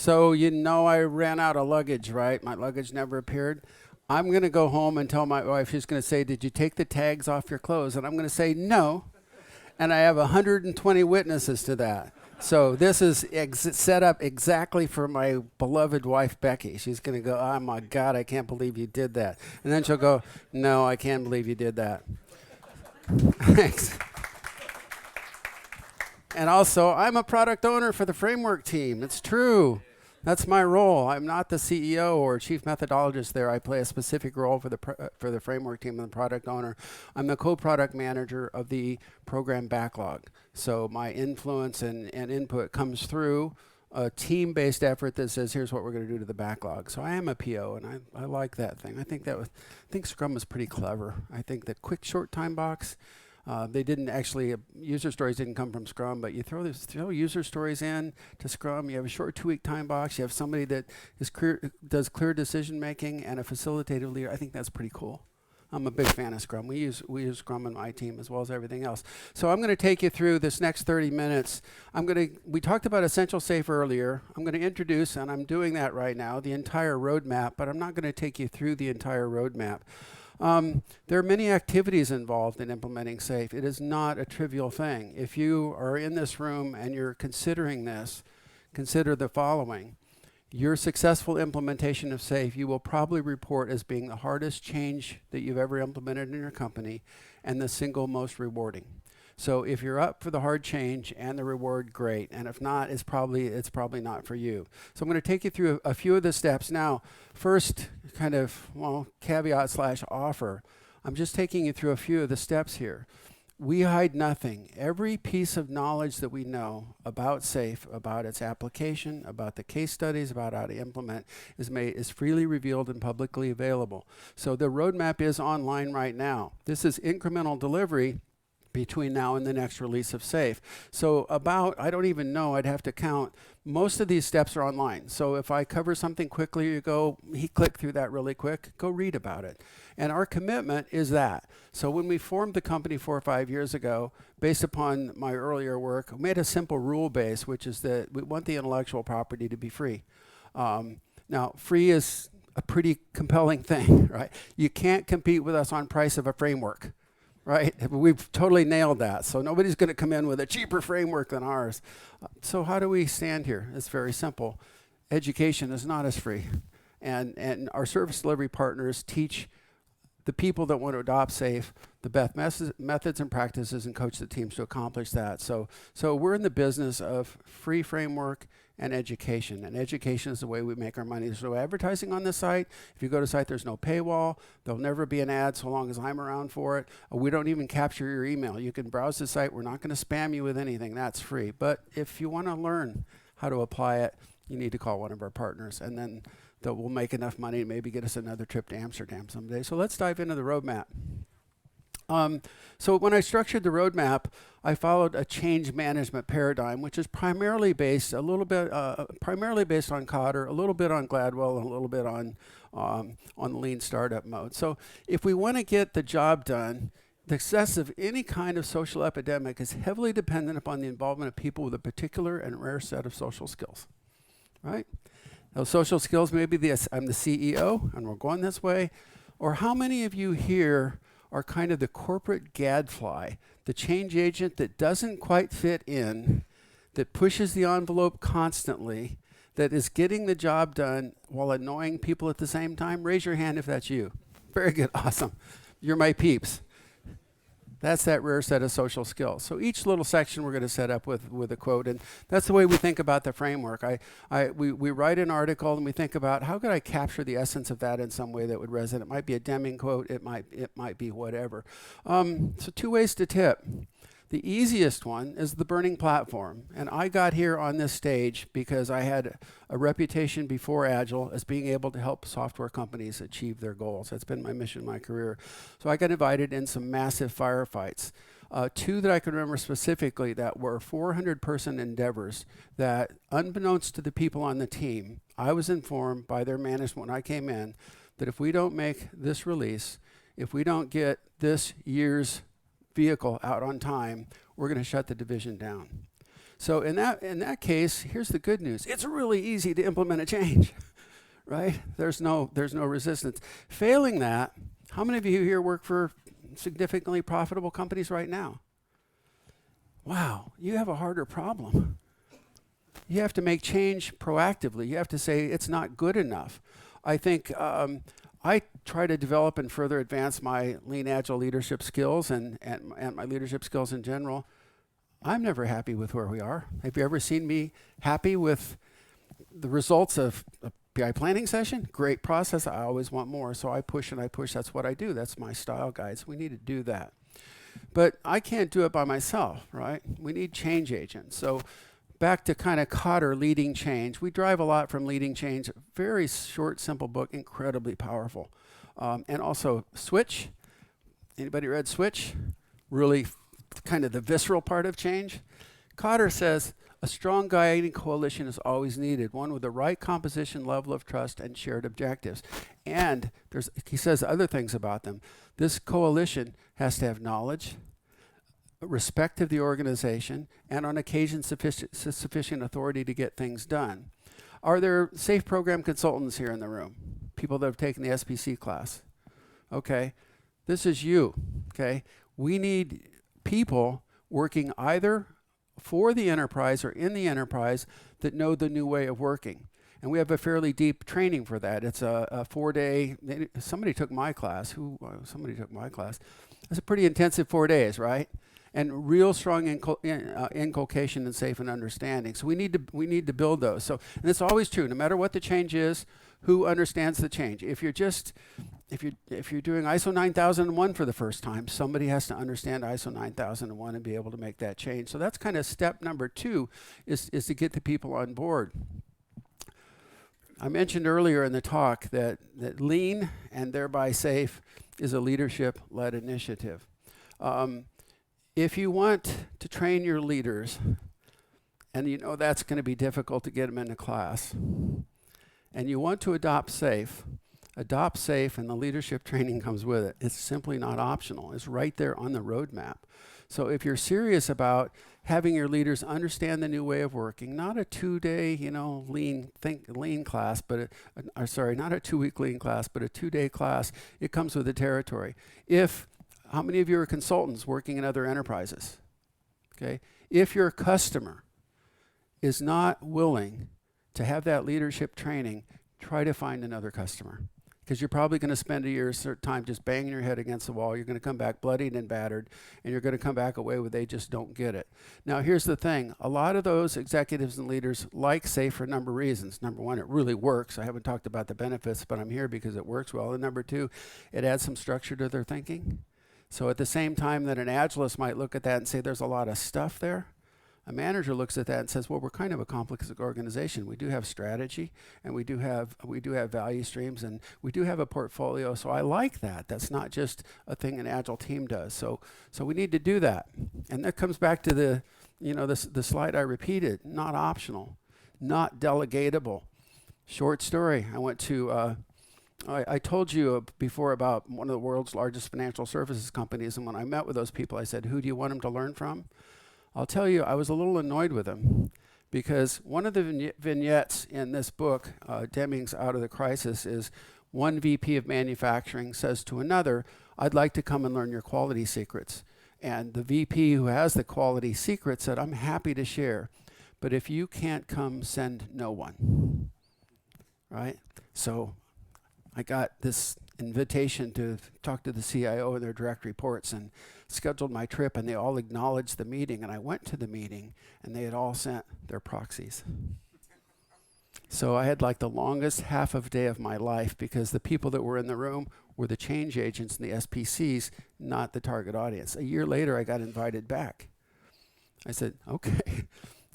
So I ran out of luggage, right? My luggage never appeared. I'm going to go home and tell my wife. She's going to say, did you take the tags off your clothes? And I'm going to say, no. And I have 120 witnesses to that. So this is set up exactly for my beloved wife, Becky. She's going to go, oh, my God, I can't believe you did that. And then she'll go, no, I can't believe you did that. Thanks. And also, I'm a product owner for the framework team. It's true. That's my role. I'm not the CEO or chief methodologist there. I play a specific role for the framework team and the product owner. I'm the co-product manager of the program backlog. So my influence and input comes through a team-based effort that says, here's what we're going to do to the backlog. So I am a PO, and I like that thing. I think Scrum is pretty clever. I think the quick short time box. They didn't actually, user stories didn't come from Scrum, but you throw user stories in to Scrum. You have a short 2-week time box. You have somebody that does clear decision making and a facilitative leader. I think that's pretty cool. I'm a big fan of Scrum. We use Scrum in my team as well as everything else. So I'm going to take you through this next 30 minutes. We talked about Essential Safe earlier. I'm going to introduce, and I'm doing that right now, the entire roadmap, but I'm not going to take you through the entire roadmap. There are many activities involved in implementing SAFE. It is not a trivial thing. If you are in this room and you're considering this, consider the following. Your successful implementation of SAFE, you will probably report as being the hardest change that you've ever implemented in your company and the single most rewarding. So if you're up for the hard change and the reward, great. And if not, it's probably not for you. So I'm going to take you through a few of the steps. Now, first caveat / offer. I'm just taking you through a few of the steps here. We hide nothing. Every piece of knowledge that we know about SAFE, about its application, about the case studies, about how to implement, is freely revealed and publicly available. So the roadmap is online right now. This is incremental delivery between now and the next release of SAFE. So I don't even know, I'd have to count. Most of these steps are online. So if I cover something quickly, you go, click through that really quick, go read about it. And our commitment is that. So when we formed the company 4 or 5 years ago, based upon my earlier work, we made a simple rule base, which is that we want the intellectual property to be free. Now, free is a pretty compelling thing, right? You can't compete with us on price of a framework. Right? We've totally nailed that. So nobody's going to come in with a cheaper framework than ours. So how do we stand here? It's very simple. Education is not as free. And our service delivery partners teach the people that want to adopt SAFE the best methods and practices and coach the teams to accomplish that. So we're in the business of free framework and education. And education is the way we make our money. There's no advertising on this site. If you go to the site, there's no paywall. There'll never be an ad so long as I'm around for it. We don't even capture your email. You can browse the site. We're not going to spam you with anything. That's free. But if you want to learn how to apply it, you need to call one of our partners. And then we'll make enough money to maybe get us another trip to Amsterdam someday. So let's dive into the roadmap. So when I structured the roadmap, I followed a change management paradigm, which is primarily based on Cotter, a little bit on Gladwell, and a little bit on the lean startup mode. So if we want to get the job done, the success of any kind of social epidemic is heavily dependent upon the involvement of people with a particular and rare set of social skills, right? Those social skills may be I'm the CEO, and we're going this way, or how many of you here are kind of the corporate gadfly, the change agent that doesn't quite fit in, that pushes the envelope constantly, that is getting the job done while annoying people at the same time? Raise your hand if that's you. Very good, awesome. You're my peeps. That's that rare set of social skills. So each little section we're going to set up with a quote, and that's the way we think about the framework. We write an article and we think about how could I capture the essence of that in some way that would resonate. It might be a Deming quote. It might be whatever. So 2 ways to tip. The easiest one is the burning platform. And I got here on this stage because I had a reputation before Agile as being able to help software companies achieve their goals. That's been my mission in my career. So I got invited in some massive firefights. 2 that I can remember specifically that were 400-person endeavors that, unbeknownst to the people on the team, I was informed by their management when I came in that if we don't make this release, if we don't get this year's vehicle out on time, we're going to shut the division down. So in that case, here's the good news. It's really easy to implement a change, right? There's no resistance. Failing that, how many of you here work for significantly profitable companies right now? Wow, you have a harder problem. You have to make change proactively. You have to say it's not good enough. I think I try to develop and further advance my lean agile leadership skills and my leadership skills in general. I'm never happy with where we are. Have you ever seen me happy with the results of a PI planning session? Great process. I always want more. So I push and I push. That's what I do. That's my style, guys. We need to do that. But I can't do it by myself, right? We need change agents. So back to kind of Cotter, Leading Change. We drive a lot from Leading Change. Very short, simple book, incredibly powerful. And also Switch. Anybody read Switch? Really kind of the visceral part of change. Cotter says, a strong guiding coalition is always needed, one with the right composition, level of trust, and shared objectives. And he says other things about them. This coalition has to have knowledge, respect of the organization, and on occasion sufficient authority to get things done. Are there SAFE program consultants here in the room? People that have taken the SPC class? Okay, this is you, okay? We need people working either for the enterprise or in the enterprise that know the new way of working. And we have a fairly deep training for that. It's a 4-day, somebody took my class. Somebody took my class. It's a pretty intensive 4 days, right? And real strong inculcation in safe and understanding. So we need to build those. So, and it's always true, no matter what the change is, who understands the change. If you're doing ISO 9001 for the first time, somebody has to understand ISO 9001 and be able to make that change. So that's kind of step number 2 is to get the people on board. I mentioned earlier in the talk that lean and thereby safe is a leadership-led initiative. If you want to train your leaders, and you know that's going to be difficult to get them into class, and you want to adopt safe, and the leadership training comes with it. It's simply not optional. It's right there on the roadmap. So if you're serious about having your leaders understand the new way of working, not a 2-day, lean class, but not a 2-week lean class, but a 2-day class, it comes with the territory. How many of you are consultants working in other enterprises? Okay. If your customer is not willing to have that leadership training, try to find another customer. Because you're probably going to spend a year's time just banging your head against the wall. You're going to come back bloodied and battered, and you're going to come back away where they just don't get it. Now, here's the thing. A lot of those executives and leaders like SAFE for a number of reasons. Number 1, it really works. I haven't talked about the benefits, but I'm here because it works well. And number 2, it adds some structure to their thinking. So at the same time that an Agilist might look at that and say there's a lot of stuff there, a manager looks at that and says, well, we're kind of a complex organization. We do have strategy, and we do have value streams, and we do have a portfolio. So I like that. That's not just a thing an Agile team does. So we need to do that. And that comes back to the slide I repeated, not optional, not delegatable. Short story. I went to I told you before about one of the world's largest financial services companies, and when I met with those people, I said, who do you want them to learn from? I'll tell you, I was a little annoyed with them because one of the vignettes in this book, Deming's Out of the Crisis, is one VP of manufacturing says to another, I'd like to come and learn your quality secrets. And the VP who has the quality secret said, I'm happy to share, but if you can't come, send no one, right? So I got this invitation to talk to the CIO and their direct reports and scheduled my trip, and they all acknowledged the meeting, and I went to the meeting, and they had all sent their proxies. So I had like the longest half of day of my life because the people that were in the room were the change agents and the SPCs, not the target audience. A year later, I got invited back. I said, okay,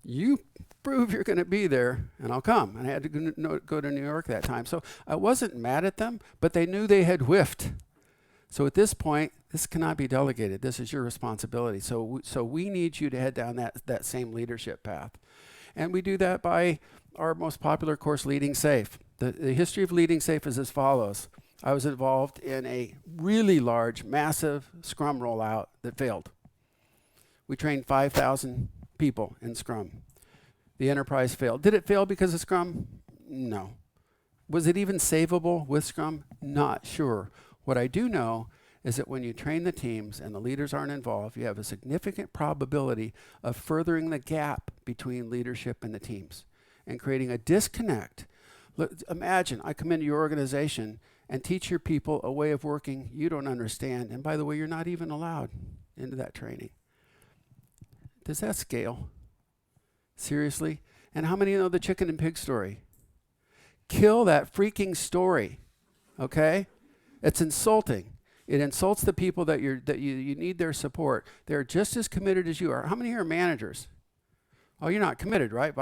you prove you're going to be there, and I'll come. And I had to go to New York that time. So I wasn't mad at them, but they knew they had whiffed. So at this point, this cannot be delegated. This is your responsibility. So we need you to head down that same leadership path. And we do that by our most popular course, Leading Safe. The history of Leading Safe is as follows. I was involved in a really large, massive Scrum rollout that failed. We trained 5,000 people in Scrum. The enterprise failed. Did it fail because of Scrum? No. Was it even savable with Scrum? Not sure. What I do know is that when you train the teams and the leaders aren't involved, you have a significant probability of furthering the gap between leadership and the teams and creating a disconnect. Look, imagine I come into your organization and teach your people a way of working you don't understand. And by the way, you're not even allowed into that training. Does that scale? Seriously? And how many know the chicken and pig story? Kill that freaking story, okay? It's insulting. It insults the people that you need their support. They're just as committed as you are. How many here are managers? Oh, you're not committed, right?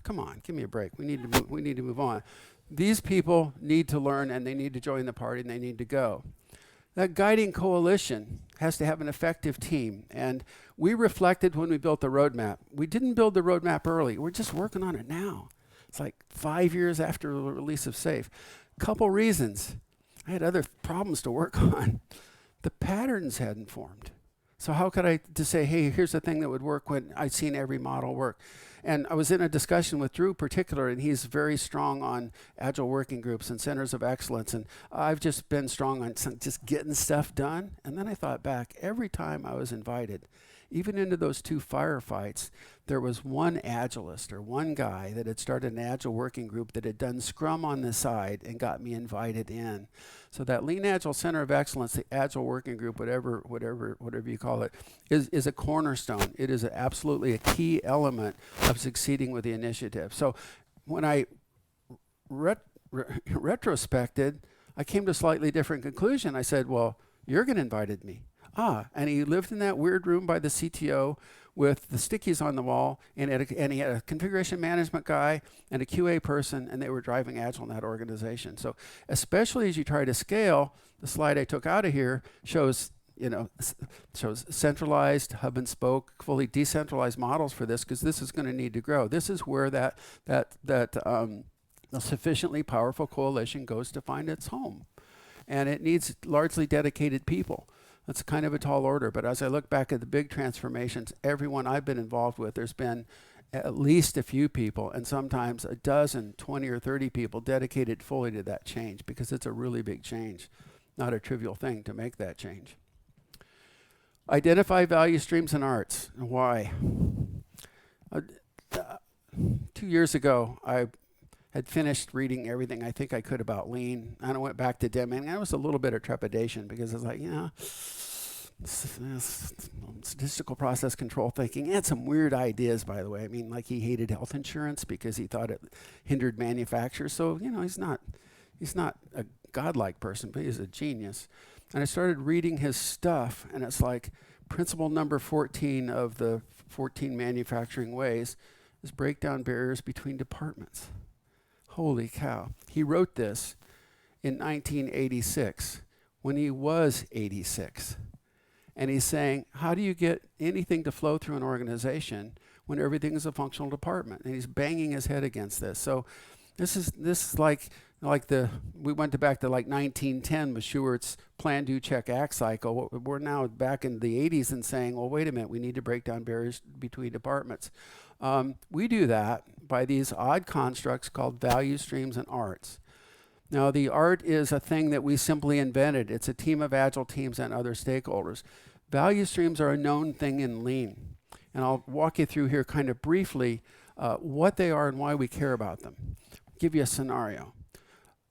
Come on, give me a break. We need to move on. These people need to learn, and they need to join the party, and they need to go. That guiding coalition has to have an effective team. And we reflected when we built the roadmap. We didn't build the roadmap early. We're just working on it now. It's like 5 years after the release of SAFe. Couple reasons. I had other problems to work on. The patterns hadn't formed. So how could I just say, hey, here's the thing that would work when I'd seen every model work? And I was in a discussion with Drew in particular, and he's very strong on agile working groups and centers of excellence. And I've just been strong on just getting stuff done. And then I thought back, every time I was invited, even into those 2 firefights, there was one agilist or one guy that had started an agile working group that had done Scrum on the side and got me invited in. So that Lean Agile Center of Excellence, the Agile Working Group, whatever you call it, is a cornerstone. It is absolutely a key element of succeeding with the initiative. So when I retrospected, I came to a slightly different conclusion. I said, well, Jürgen invited me. And he lived in that weird room by the CTO with the stickies on the wall, and he had a configuration management guy and a QA person, and they were driving Agile in that organization. So especially as you try to scale, the slide I took out of here shows centralized, hub and spoke, fully decentralized models for this, because this is going to need to grow. This is where that a sufficiently powerful coalition goes to find its home. And it needs largely dedicated people. That's kind of a tall order, but as I look back at the big transformations, everyone I've been involved with, there's been at least a few people, and sometimes a dozen, 20 or 30 people dedicated fully to that change, because it's a really big change, not a trivial thing to make that change. Identify value streams and arts. Why? 2 years ago, I had finished reading everything I think I could about Lean, and I went back to Deming. I was a little bit of trepidation because I was like, statistical process control thinking. He had some weird ideas, by the way. I mean, like he hated health insurance because he thought it hindered manufacturers. So, he's not a godlike person, but he's a genius. And I started reading his stuff, and it's like principle number 14 of the 14 manufacturing ways is break down barriers between departments. Holy cow. He wrote this in 1986 when he was 86. And he's saying, how do you get anything to flow through an organization when everything is a functional department? And he's banging his head against this. So this is like we went back to like 1910 with Stewart's plan, do, check, act cycle. We're now back in the 80s and saying, well, wait a minute, we need to break down barriers between departments. We do that by these odd constructs called value streams and arts. Now, the art is a thing that we simply invented. It's a team of agile teams and other stakeholders. Value streams are a known thing in Lean. And I'll walk you through here kind of briefly what they are and why we care about them. I'll give you a scenario.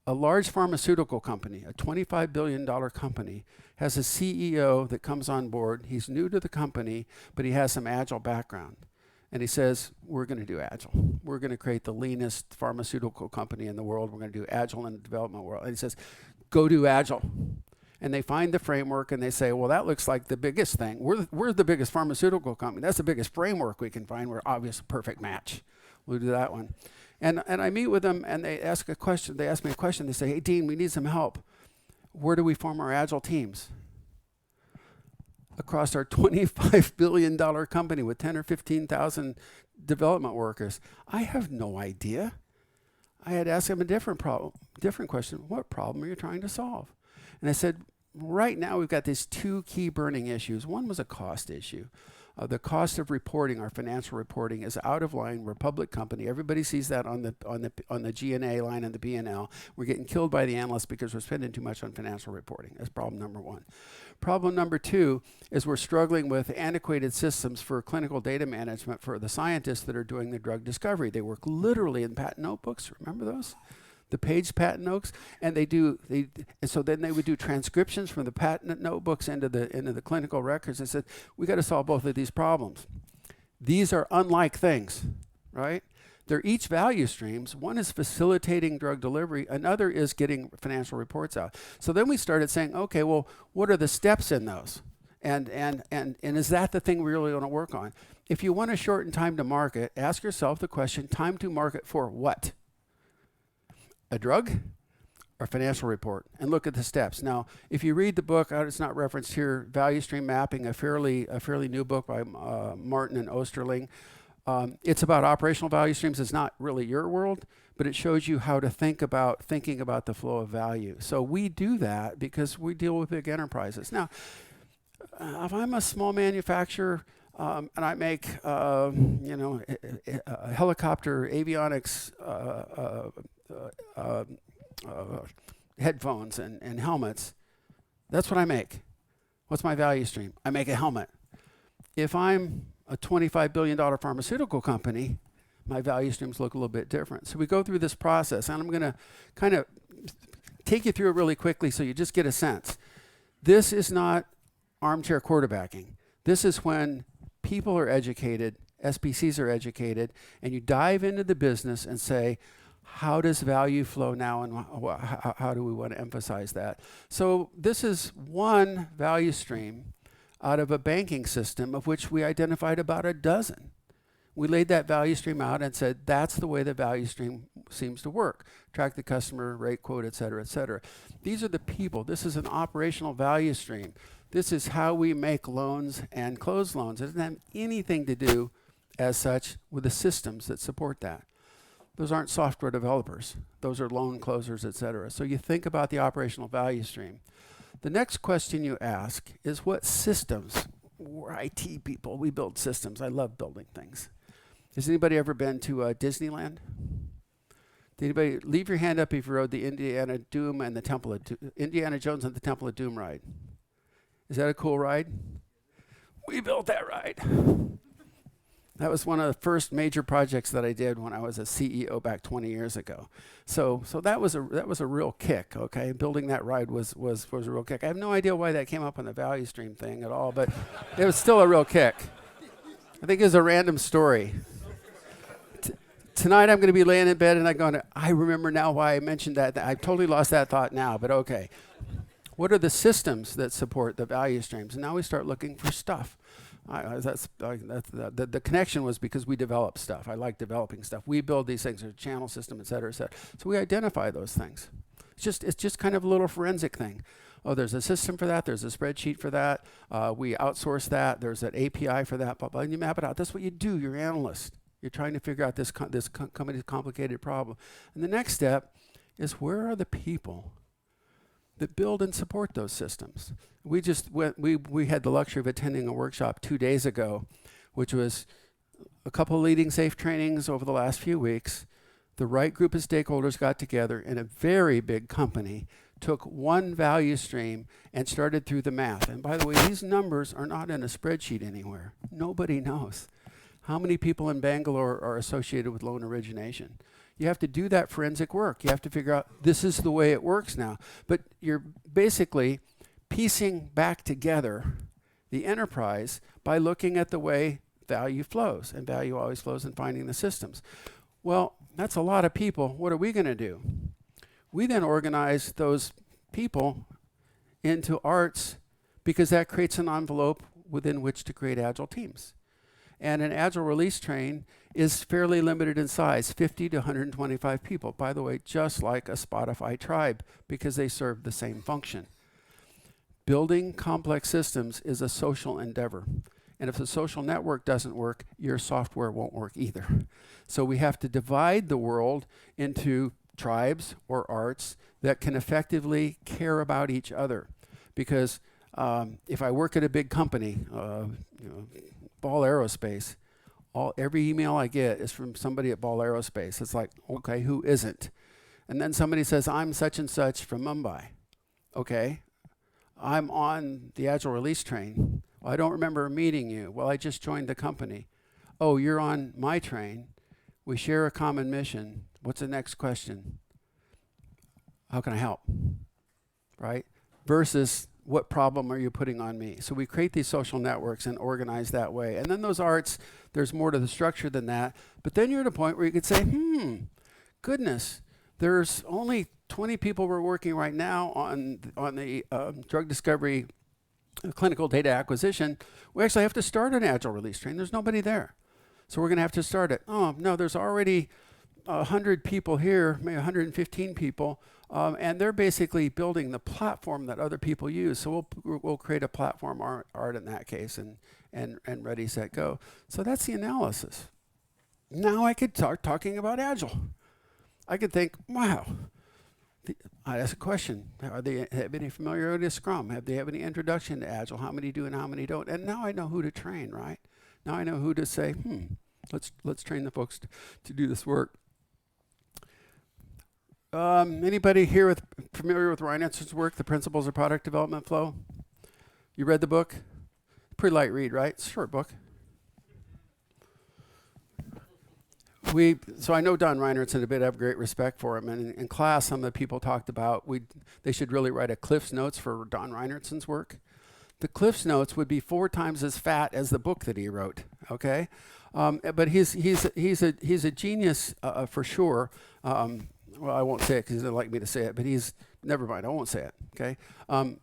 A large pharmaceutical company, a $25 billion company, has a CEO that comes on board. He's new to the company, but he has some agile background. And he says, we're going to do Agile. We're going to create the leanest pharmaceutical company in the world. We're going to do Agile in the development world. And he says, go do Agile. And they find the framework and they say, well, that looks like the biggest thing. We're the biggest pharmaceutical company. That's the biggest framework we can find. We're obviously a perfect match. We'll do that one. And I meet with them and they ask me a question. They say, hey, Dean, we need some help. Where do we form our Agile teams? Across our $25 billion company with 10 or 15,000 development workers. I have no idea. I had asked him a different question. What problem are you trying to solve? And I said, right now we've got these 2 key burning issues. One was a cost issue. The cost of reporting, our financial reporting, is out of line. We're a public company. Everybody sees that on the G&A line and the P&L. We're getting killed by the analysts because we're spending too much on financial reporting. That's problem number one. Problem number two is we're struggling with antiquated systems for clinical data management for the scientists that are doing the drug discovery. They work literally in patent notebooks. Remember those? The page patent notes, and so then they would do transcriptions from the patent notebooks into the clinical records. I said, we got to solve both of these problems. These are unlike things, right? They're each value streams. One is facilitating drug delivery. Another is getting financial reports out. So then we started saying, okay, well, what are the steps in those? And is that the thing we really want to work on? If you want to shorten time to market, ask yourself the question, time to market for what? A drug or financial report, and look at the steps. Now, if you read the book, it's not referenced here, Value Stream Mapping, a fairly new book by Martin and Osterling. It's about operational value streams. It's not really your world, but it shows you how to thinking about the flow of value. So we do that because we deal with big enterprises. Now, if I'm a small manufacturer and I make helicopter avionics headphones and helmets, that's what I make. What's my value stream? I make a helmet. If I'm a $25 billion pharmaceutical company, my value streams look a little bit different. So we go through this process, and I'm going to kind of take you through it really quickly so you just get a sense. This is not armchair quarterbacking. This is when people are educated, SPCs are educated, and you dive into the business and say, how does value flow now, and how do we want to emphasize that? So this is one value stream out of a banking system of which we identified about a dozen. We laid that value stream out and said, that's the way the value stream seems to work. Track the customer, rate, quote, et cetera, et cetera. These are the people. This is an operational value stream. This is how we make loans and close loans. It doesn't have anything to do, as such, with the systems that support that. Those aren't software developers. Those are loan closers, et cetera. So you think about the operational value stream. The next question you ask is, what systems? We're IT people. We build systems. I love building things. Has anybody ever been to Disneyland? Did anybody leave your hand up if you rode the Indiana Jones and the Temple of Doom ride? Is that a cool ride? We built that ride. That was one of the first major projects that I did when I was a CEO back 20 years ago. So that was a real kick, okay? Building that ride was a real kick. I have no idea why that came up on the value stream thing at all, but it was still a real kick. I think it was a random story. Tonight I'm going to be laying in bed and I remember now why I mentioned that. I totally lost that thought now, but okay. What are the systems that support the value streams? And now we start looking for stuff. The connection was because we develop stuff. I like developing stuff. We build these things, there's a channel system, et cetera, et cetera. So we identify those things. It's just kind of a little forensic thing. Oh, there's a system for that. There's a spreadsheet for that. We outsource that. There's an API for that. Blah, blah, and you map it out. That's what you do. You're an analyst. You're trying to figure out this company's complicated problem. And the next step is, where are the people that build and support those systems? We had the luxury of attending a workshop 2 days ago, which was a couple of leading safe trainings over the last few weeks. The right group of stakeholders got together in a very big company, took one value stream and started through the math. And by the way, these numbers are not in a spreadsheet anywhere. Nobody knows how many people in Bangalore are associated with loan origination. You have to do that forensic work. You have to figure out, this is the way it works now. But you're basically piecing back together the enterprise by looking at the way value flows, and value always flows in finding the systems. Well, that's a lot of people. What are we going to do? We then organize those people into arts, because that creates an envelope within which to create agile teams. And an agile release train is fairly limited in size, 50 to 125 people. By the way, just like a Spotify tribe, because they serve the same function. Building complex systems is a social endeavor. And if the social network doesn't work, your software won't work either. So we have to divide the world into tribes or arts that can effectively care about each other. Because if I work at a big company, Ball Aerospace. Every email I get is from somebody at Ball Aerospace. It's like, okay, who isn't? And then somebody says, I'm such and such from Mumbai. Okay, I'm on the Agile release train. Well, I don't remember meeting you. Well, I just joined the company. Oh, you're on my train. We share a common mission. What's the next question? How can I help? Right? Versus, what problem are you putting on me? So we create these social networks and organize that way. And then those arts, there's more to the structure than that. But then you're at a point where you could say, goodness, there's only 20 people we're working right now on the drug discovery clinical data acquisition. We actually have to start an Agile release train. There's nobody there. So we're going to have to start it. Oh, no, there's already 100 people here, maybe 115 people, and they're basically building the platform that other people use. So we'll create a platform art in that case and ready, set, go. So that's the analysis. Now I could start talking about Agile. I could think, wow. I ask a question. Have any familiarity with Scrum? Have they have any introduction to Agile? How many do and how many don't? And now I know who to train, right? Now I know who to say, let's train the folks to do this work. Anybody here familiar with Ryan Etzer's work, The Principles of Product Development Flow? You read the book? Pretty light read, right? It's a short book. So I know Don Reinertsen a bit. I have great respect for him. And in class, some of the people talked about they should really write a Cliff's Notes for Don Reinertsen's work. The Cliff's Notes would be 4 times as fat as the book that he wrote. Okay, but he's a genius for sure. Well, I won't say it because he doesn't like me to say it. But never mind. I won't say it. Okay,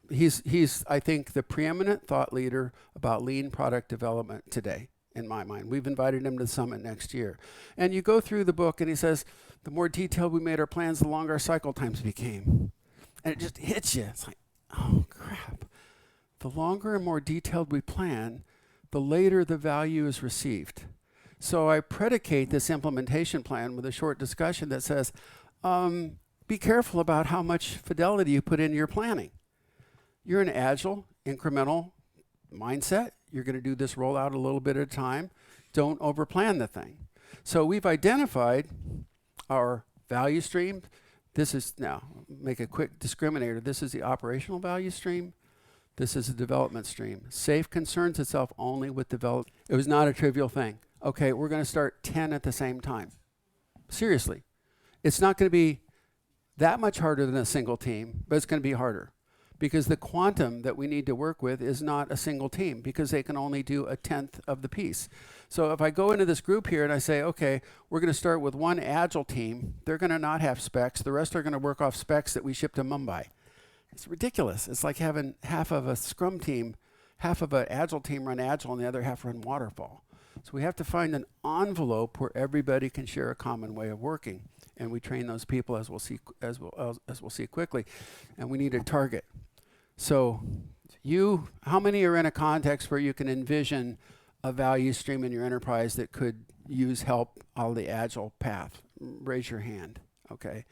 he's I think the preeminent thought leader about lean product development today. In my mind, we've invited him to the summit next year. And you go through the book and he says, the more detailed we made our plans, the longer our cycle times became. And it just hits you. It's like, oh crap. The longer and more detailed we plan, the later the value is received. So I predicate this implementation plan with a short discussion that says, be careful about how much fidelity you put into your planning. You're an agile, incremental mindset. You're going to do this rollout a little bit at a time. Don't overplan the thing. So we've identified our value stream. This is, now, make a quick discriminator. This is the operational value stream. This is the development stream. SAFE concerns itself only with development. It was not a trivial thing. Okay, we're going to start 10 at the same time. Seriously. It's not going to be that much harder than a single team, but it's going to be harder. Because the quantum that we need to work with is not a single team, because they can only do 1/10 of the piece. So if I go into this group here and I say, okay, we're going to start with one Agile team, they're going to not have specs. The rest are going to work off specs that we ship to Mumbai. It's ridiculous. It's like having half of a Scrum team, half of an Agile team run Agile, and the other half run Waterfall. So we have to find an envelope where everybody can share a common way of working. And we train those people, as we'll see quickly. And we need a target. So how many are in a context where you can envision a value stream in your enterprise that could use help on the Agile path? Raise your hand. Okay.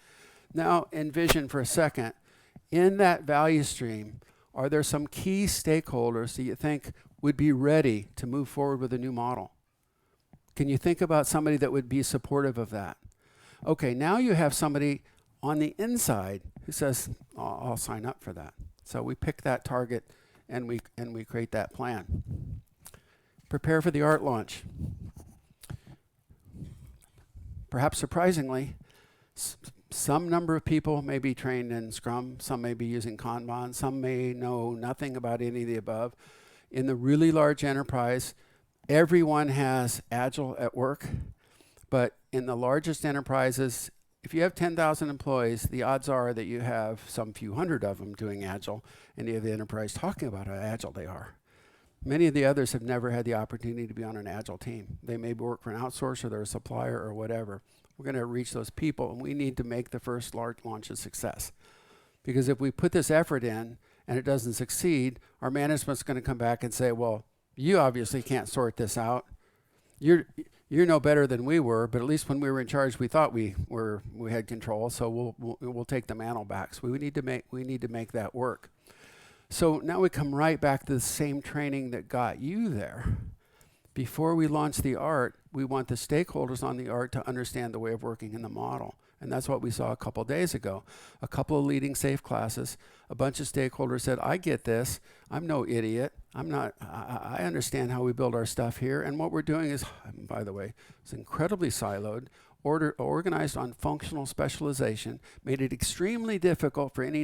Now envision for a second, in that value stream, are there some key stakeholders that you think would be ready to move forward with a new model? Can you think about somebody that would be supportive of that? Okay, now you have somebody on the inside who says, I'll sign up for that. So we pick that target and we create that plan. Prepare for the art launch. Perhaps surprisingly, some number of people may be trained in Scrum, some may be using Kanban, some may know nothing about any of the above. In the really large enterprise, everyone has Agile at work, but in the largest enterprises, if you have 10,000 employees, the odds are that you have some few hundred of them doing Agile, and you have the enterprise talking about how Agile they are. Many of the others have never had the opportunity to be on an Agile team. They may work for an outsourcer, they're a supplier, or whatever. We're going to reach those people, and we need to make the first large launch a success. Because if we put this effort in and it doesn't succeed, our management's going to come back and say, well, you obviously can't sort this out. You're no better than we were, but at least when we were in charge, we thought we had control. So we'll take the mantle back. So we need to make that work. So now we come right back to the same training that got you there. Before we launch the art, we want the stakeholders on the art to understand the way of working in the model. And that's what we saw a couple days ago. A couple of leading SAFe classes, a bunch of stakeholders said, I get this. I'm no idiot. I understand how we build our stuff here. And what we're doing is, by the way, it's incredibly siloed, organized on functional specialization, made it extremely difficult for any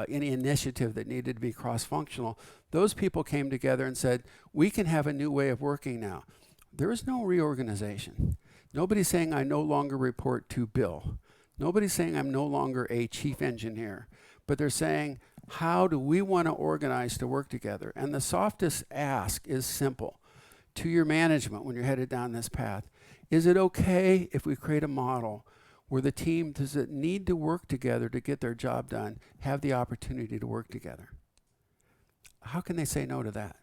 initiative that needed to be cross-functional. Those people came together and said, we can have a new way of working now. There is no reorganization. Nobody's saying I no longer report to Bill. Nobody's saying I'm no longer a chief engineer. But they're saying, how do we want to organize to work together? And the softest ask is simple. To your management when you're headed down this path, is it okay if we create a model where the team does it need to work together to get their job done, have the opportunity to work together? How can they say no to that?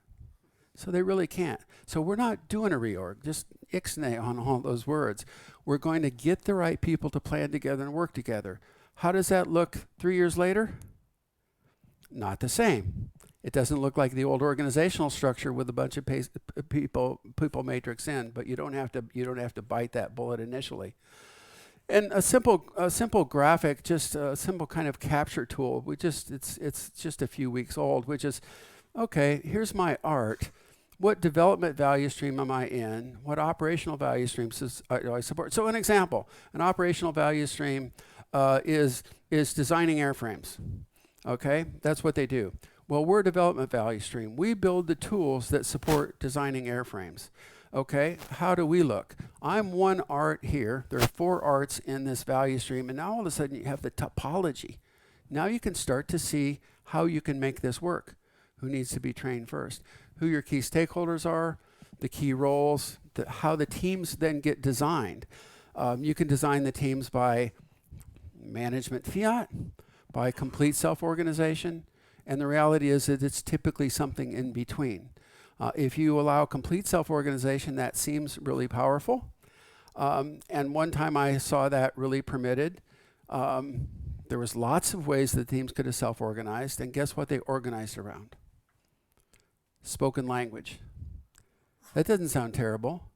So they really can't. So we're not doing a reorg, just ixnay on all those words. We're going to get the right people to plan together and work together. How does that look 3 years later? Not the same. It doesn't look like the old organizational structure with a bunch of people matrix in, but you don't have to bite that bullet initially. And a simple graphic, just a simple kind of capture tool. It's just a few weeks old, which is, okay, here's my art. What development value stream am I in? What operational value streams do I support? So an example, an operational value stream is designing airframes. Okay, that's what they do. Well, we're a development value stream. We build the tools that support designing airframes. Okay, how do we look? I'm one art here. There are 4 arts in this value stream, and now all of a sudden you have the topology. Now you can start to see how you can make this work. Who needs to be trained first? Who your key stakeholders are, the key roles, how the teams then get designed. You can design the teams by management fiat, by complete self-organization, and the reality is that it's typically something in between. If you allow complete self-organization, that seems really powerful. And one time I saw that really permitted. There was lots of ways that teams could have self-organized, and guess what they organized around? Spoken language. That doesn't sound terrible,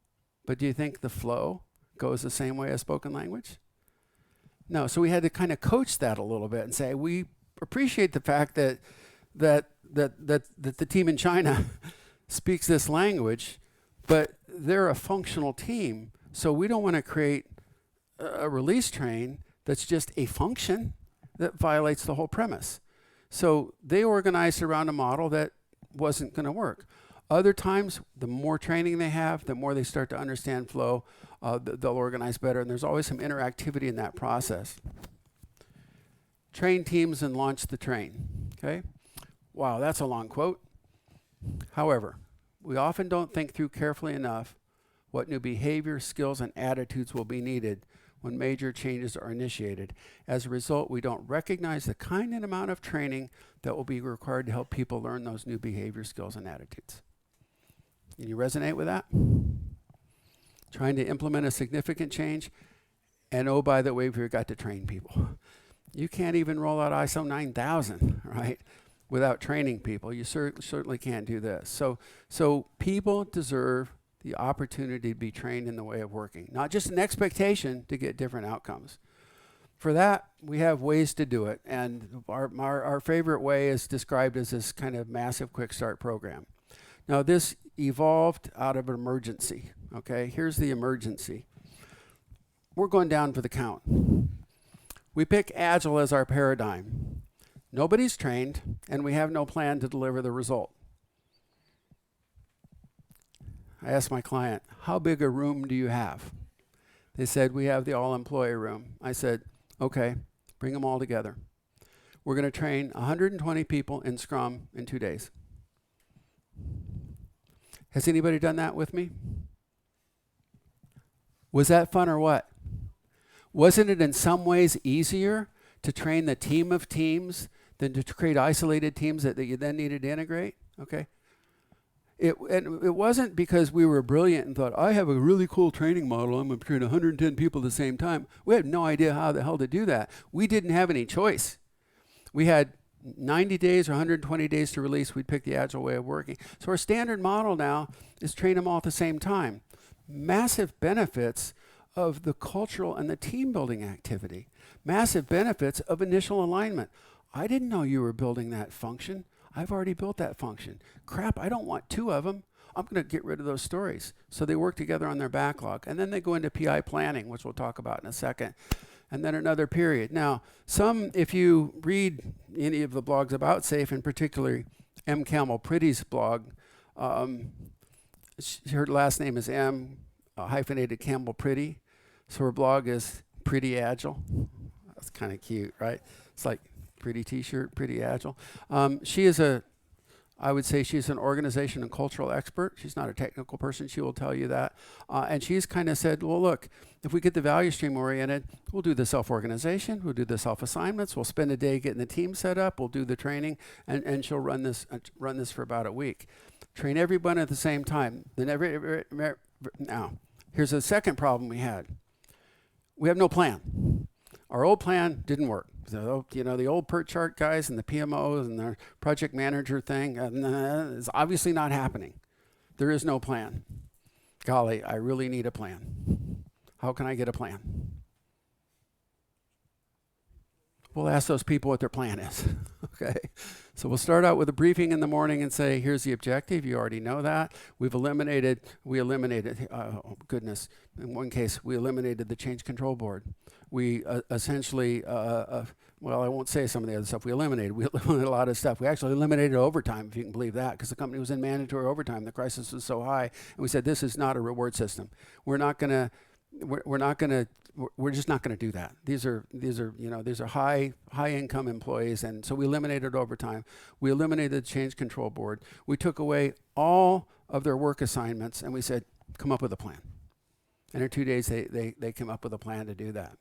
but do you think the flow goes the same way as spoken language? No, so we had to kind of coach that a little bit and say, we appreciate the fact that the team in China speaks this language, but they're a functional team, so we don't want to create a release train that's just a function that violates the whole premise. So they organized around a model that wasn't going to work. Other times, the more training they have, the more they start to understand flow, they'll organize better, and there's always some interactivity in that process. Train teams and launch the train, okay? Wow, that's a long quote. However, we often don't think through carefully enough what new behavior, skills, and attitudes will be needed when major changes are initiated. As a result, we don't recognize the kind and amount of training that will be required to help people learn those new behavior, skills, and attitudes. Can you resonate with that? Trying to implement a significant change, and oh, by the way, we've got to train people. You can't even roll out ISO 9000, right, without training people. You certainly can't do this. So people deserve the opportunity to be trained in the way of working, not just an expectation to get different outcomes. For that, we have ways to do it, and our favorite way is described as this kind of massive quick start program. Now, this evolved out of an emergency, okay? Here's the emergency. We're going down for the count. We pick Agile as our paradigm. Nobody's trained, and we have no plan to deliver the result. I asked my client, how big a room do you have? They said, we have the all-employee room. I said, okay, bring them all together. We're going to train 120 people in Scrum in 2 days. Has anybody done that with me? Was that fun or what? Wasn't it in some ways easier to train the team of teams than to create isolated teams that you then needed to integrate? Okay. It wasn't because we were brilliant and thought, I have a really cool training model, I'm going to train 110 people at the same time. We had no idea how the hell to do that. We didn't have any choice. We had 90 days or 120 days to release, we'd pick the agile way of working. So our standard model now is train them all at the same time. Massive benefits of the cultural and the team building activity. Massive benefits of initial alignment. I didn't know you were building that function. I've already built that function. Crap, I don't want two of them. I'm going to get rid of those stories. So they work together on their backlog. And then they go into PI planning, which we'll talk about in a second. And then another period. Now, if you read any of the blogs about SAFE, and particularly M. Camel Pretty's blog, her last name is M, hyphenated Campbell Pretty. So her blog is Pretty Agile. That's kind of cute, right? It's like pretty t-shirt, Pretty Agile. I would say she's an organization and cultural expert. She's not a technical person. She will tell you that. And she's kind of said, well, look, if we get the value stream oriented, we'll do the self-organization, we'll do the self-assignments, we'll spend a day getting the team set up, we'll do the training, and she'll run this for about a week. Train everyone at the same time. Now, here's the second problem we had. We have no plan. Our old plan didn't work. So, the old PERT chart guys and the PMOs and their project manager thing is obviously not happening. There is no plan. Golly, I really need a plan. How can I get a plan? We'll ask those people what their plan is. Okay. So we'll start out with a briefing in the morning and say, here's the objective. You already know that. We eliminated, oh goodness, in one case, we eliminated the change control board. We essentially, well, I won't say some of the other stuff we eliminated a lot of stuff. We actually eliminated overtime, if you can believe that, because the company was in mandatory overtime. The crisis was so high. And we said, this is not a reward system. We're just not going to do that. These are high income employees, and so we eliminated overtime. We eliminated the change control board. We took away all of their work assignments, and we said, come up with a plan. And in 2 days, they came up with a plan to do that.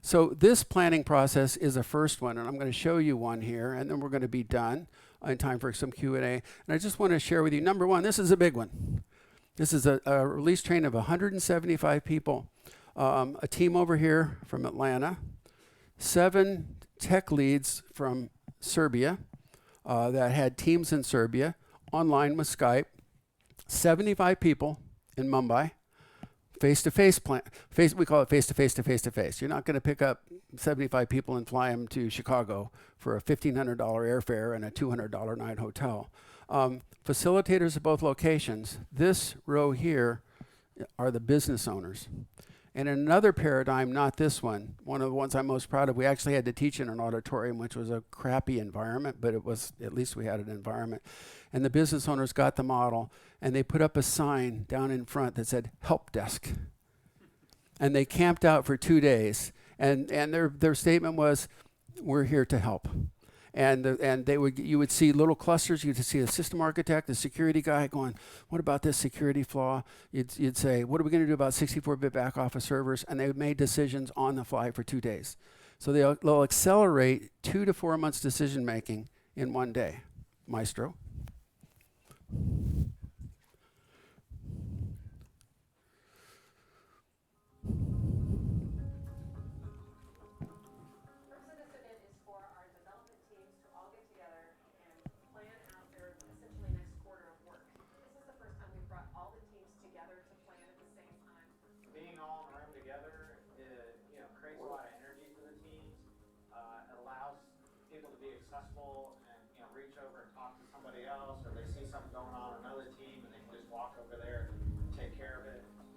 So this planning process is a first one, and I'm going to show you one here, and then we're going to be done in time for some Q&A. And I just want to share with you, number one, this is a big one. This is a release train of 175 people. A team over here from Atlanta, 7 tech leads from Serbia that had teams in Serbia, online with Skype, 75 people in Mumbai, face-to-face plan. We call it face-to-face to face-to-face. You're not going to pick up 75 people and fly them to Chicago for a $1,500 airfare and a $200 night hotel. Facilitators of both locations. This row here are the business owners. And in another paradigm, not this one of the ones I'm most proud of, we actually had to teach in an auditorium, which was a crappy environment, but it was, at least we had an environment. And the business owners got the model, and they put up a sign down in front that said, help desk. And they camped out for 2 days. And their statement was, we're here to help. And you would see little clusters. You'd see a system architect, a security guy going, what about this security flaw? You'd say, what are we going to do about 64-bit back office servers? And they made decisions on the fly for 2 days. So they'll accelerate 2 to 4 months decision making in 1 day. Maestro.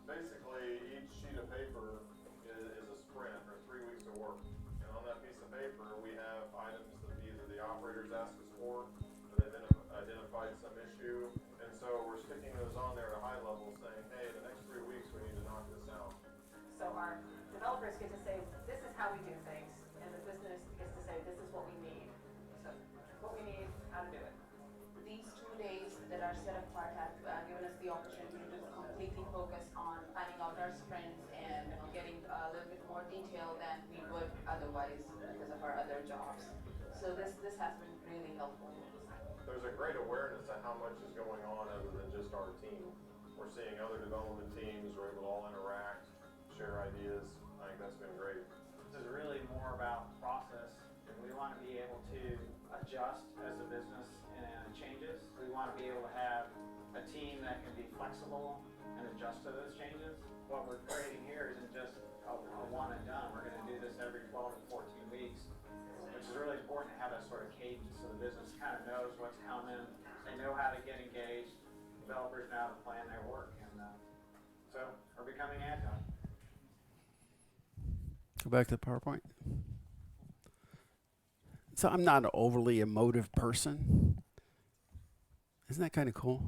Basically, each sheet of paper is a sprint, or 3 weeks of work. And on that piece of paper, we have items that either the operators ask us for, or they've identified some issue. And so we're sticking those on there at a high level saying, hey, the next 3 weeks we need to knock this out. So our developers get to say, this is how we do things, and the business gets to say, this is what we need. So what we need, how to do it. These 2 days that are set apart have given us the opportunity to completely focus on planning out our sprints and getting a little bit more detail than we would otherwise because of our other jobs. So this has been really helpful. There's a great awareness to how much is going on other than just our team. We're seeing other development teams, we're able to all interact, share ideas. I think that's been great. This is really more about process, and we want to be able to adjust as the business changes. We want to be able to have a team that can be flexible and adjust to those changes. What we're creating here isn't just a one and done. We're going to do this every 12 to 14 weeks, which is really important to have that sort of cadence so the business kind of knows what's coming. They know how to get engaged. Developers know how to plan their work. And so we're becoming agile. Go back to the PowerPoint. So I'm not an overly emotive person. Isn't that kind of cool?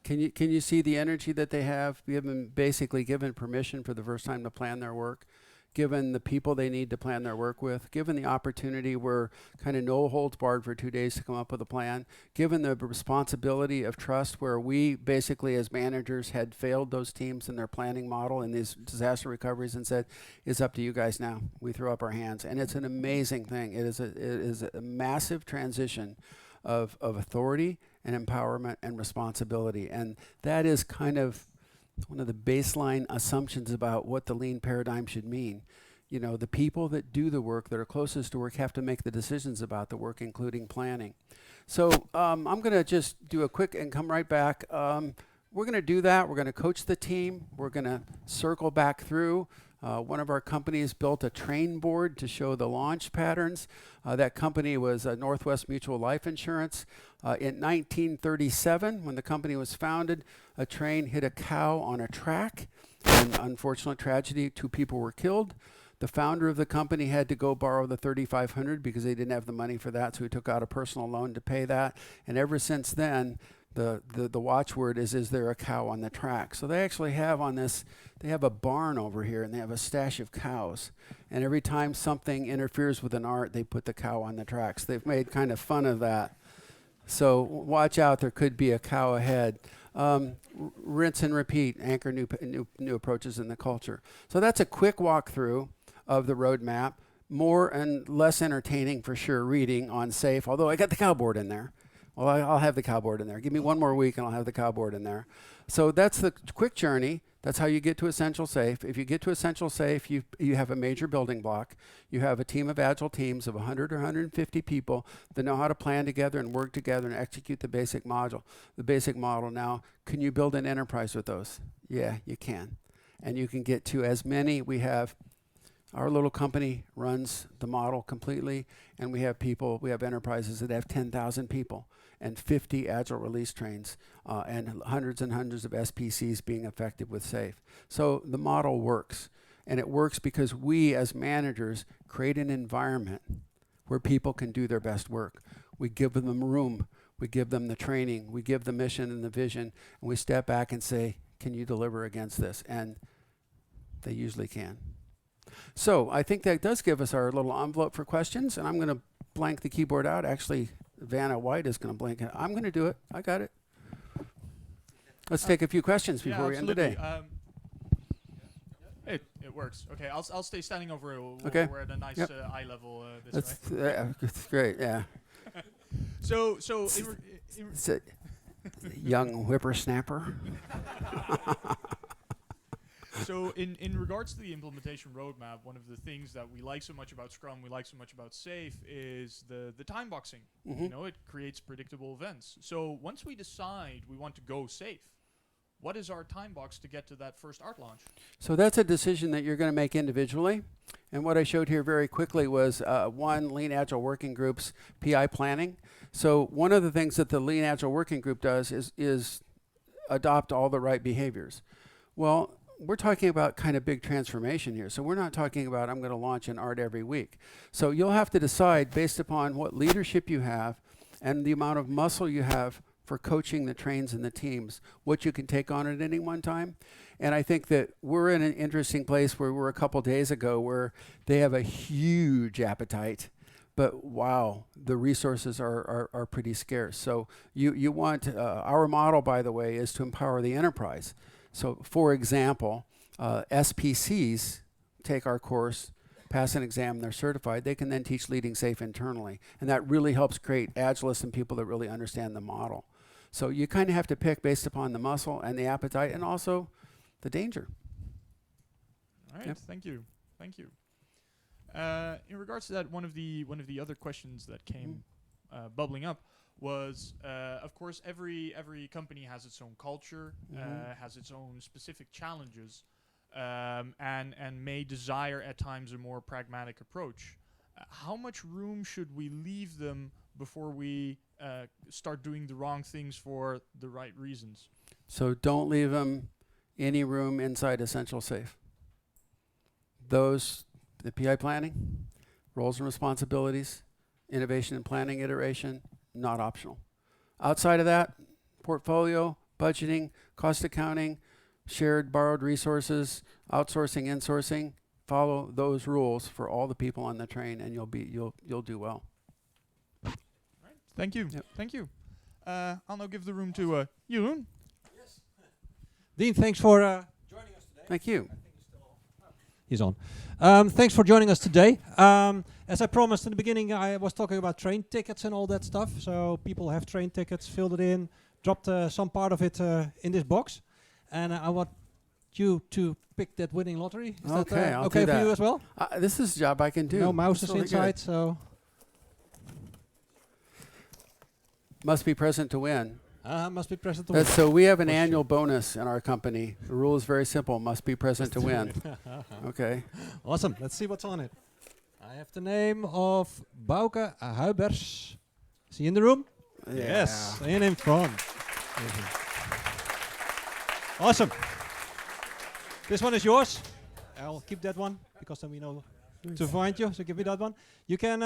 Can you see the energy that they have? We have been basically given permission for the first time to plan their work, given the people they need to plan their work with, given the opportunity where kind of no holds barred for 2 days to come up with a plan, given the responsibility of trust where we basically as managers had failed those teams in their planning model and these disaster recoveries and said, it's up to you guys now. We throw up our hands. And it's an amazing thing. It is a massive transition of authority and empowerment and responsibility. And that is kind of one of the baseline assumptions about what the lean paradigm should mean. You know, the people that do the work, that are closest to work, have to make the decisions about the work, including planning. So I'm going to just do a quick and come right back. We're going to do that. We're going to coach the team. We're going to circle back through. One of our companies built a train board to show the launch patterns. That company was Northwest Mutual Life Insurance. In 1937, when the company was founded, a train hit a cow on a track. And unfortunate tragedy, 2 people were killed. The founder of the company had to go borrow the $3,500 because they didn't have the money for that, so he took out a personal loan to pay that. And ever since then, the watchword is there a cow on the track? So they actually have on this, they have a barn over here and they have a stash of cows. And every time something interferes with an art, they put the cow on the tracks. They've made kind of fun of that. So watch out, there could be a cow ahead. Rinse and repeat, anchor new approaches in the culture. So that's a quick walkthrough of the roadmap. More and less entertaining for sure reading on SAFE, although I got the cow board in there. Well, I'll have the cow board in there. Give me one more week and I'll have the cow board in there. So that's the quick journey. That's how you get to Essential Safe. If you get to Essential Safe, you have a major building block. You have a team of agile teams of 100 or 150 people that know how to plan together and work together and execute the basic model. The basic model. Now, can you build an enterprise with those? Yeah, you can. And you can get to as many. We have our little company runs the model completely, and we have enterprises that have 10,000 people and 50 agile release trains and hundreds of SPCs being effective with SAFE. So the model works, and it works because we as managers create an environment where people can do their best work. We give them room, we give them the training, we give the mission and the vision, and we step back and say, can you deliver against this? And they usually can. So I think that does give us our little envelope for questions, and I'm going to blank the keyboard out. Actually, Vanna White is going to blank it. I'm going to do it. I got it. Let's take a few questions before we end the day. It works. Okay, I'll stay standing over. Okay. We're at a nice eye level That's way. That's great. Yeah. So It's a young whippersnapper. So in regards to the implementation roadmap, one of the things that we like so much about Scrum, we like so much about SAFE, is the time boxing. Mm-hmm. You know, it creates predictable events. So once we decide we want to go SAFE, what is our time box to get to that first art launch? So that's a decision that you're going to make individually. And what I showed here very quickly was one, Lean Agile Working Group's PI planning. So one of the things that the Lean Agile Working Group does is adopt all the right behaviors. Well, we're talking about kind of big transformation here. So we're not talking about I'm going to launch an art every week. So you'll have to decide based upon what leadership you have and the amount of muscle you have for coaching the trains and the teams, what you can take on at any one time. And I think that we're in an interesting place where we were a couple days ago where they have a huge appetite, but wow, the resources are pretty scarce. So you want, our model, by the way, is to empower the enterprise. So for example, SPCs take our course, pass an exam, they're certified, they can then teach leading SAFE internally. And that really helps create agilists and people that really understand the model. So you kind of have to pick based upon the muscle and the appetite and also the danger. All right, Yep. Thank you. In regards to that, one of the other questions that came bubbling up was, of course, every company has its own culture, has its own specific challenges, and may desire at times a more pragmatic approach. How much room should we leave them before we start doing the wrong things for the right reasons? So don't leave them any room inside Essential Safe. The PI planning, roles and responsibilities, innovation and planning iteration, not optional. Outside of that, portfolio, budgeting, cost accounting, shared borrowed resources, outsourcing, insourcing, follow those rules for all the people on the train, and you'll do well. Right. Thank you. Yep. Thank you. I'll now give the room to Jeroen. Yes. Dean, thanks for joining us today. Thank you. He's on. Thanks for joining us today. As I promised in the beginning, I was talking about train tickets and all that stuff. So people have train tickets, filled it in, dropped some part of it in this box. And I want you to pick that winning lottery. Is Okay, that I'll okay do for that. you as well? This is a job I can do. No mouse That's is really inside, good. so Must be present to win. must be present to win. So we have an For sure. annual bonus in our company. The rule is very simple. Must be present to win. Okay. Awesome. Let's see what's on it. I have the name of Bouke Huibers. Is he in the room? Yes, and in front. Awesome. This one is yours. I'll keep that one because then we know to find you. So give me that one. You can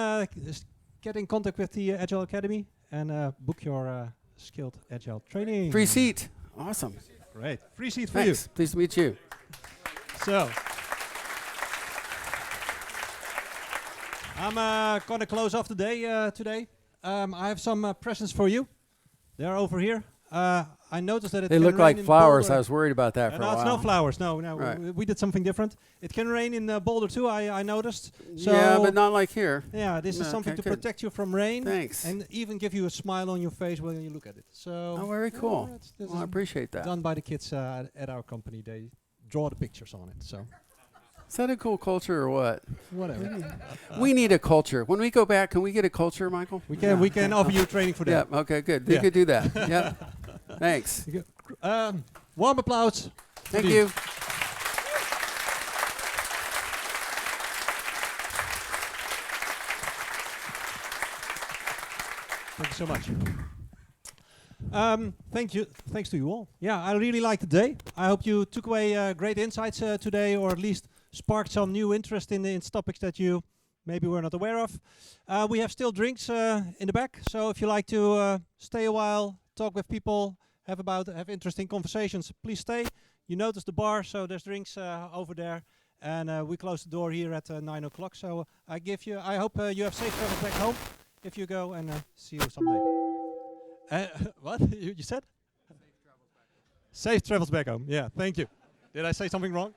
get in contact with the Agile Academy and book your Scaled Agile training. Free seat. Awesome. Great. Free seat for Thanks. Pleased to meet you. you. So I'm gonna close off the day today. I have some presents for you. They're over here. I noticed that it They can look rain like in flowers. Boulder. I was worried about that for a No, while. it's no flowers. No. Right. We did something different. It can rain in Boulder too. I noticed. So Yeah, but not like here. yeah, this No, is something okay, to good. protect you from rain Thanks. and even give you a smile on your face when you look at it. So Oh, very cool. this Well, I is appreciate that. done by the kids at our company. They draw the pictures on it. So Is that a cool culture or what? whatever. We need a culture. When we go back, can we get a culture, Michael? We can offer you training for that. Yeah. Okay. Good. Yeah. You could do that. Yeah. Thanks. Warm applause. Thank Dean. you. Thank you so much. Thank you. Thanks to you all. Yeah, I really liked the day. I hope you took away great insights today, or at least sparked some new interest in topics that you maybe were not aware of. We have still drinks in the back, so if you like to stay a while, talk with people, have interesting conversations, please stay. You notice the bar, so there's drinks over there, and we close the door here at 9 o'clock. So I hope you have safe travels back home if you go, and see you someday. What you said? Safe travels back home. Yeah, thank you. Did I say something wrong?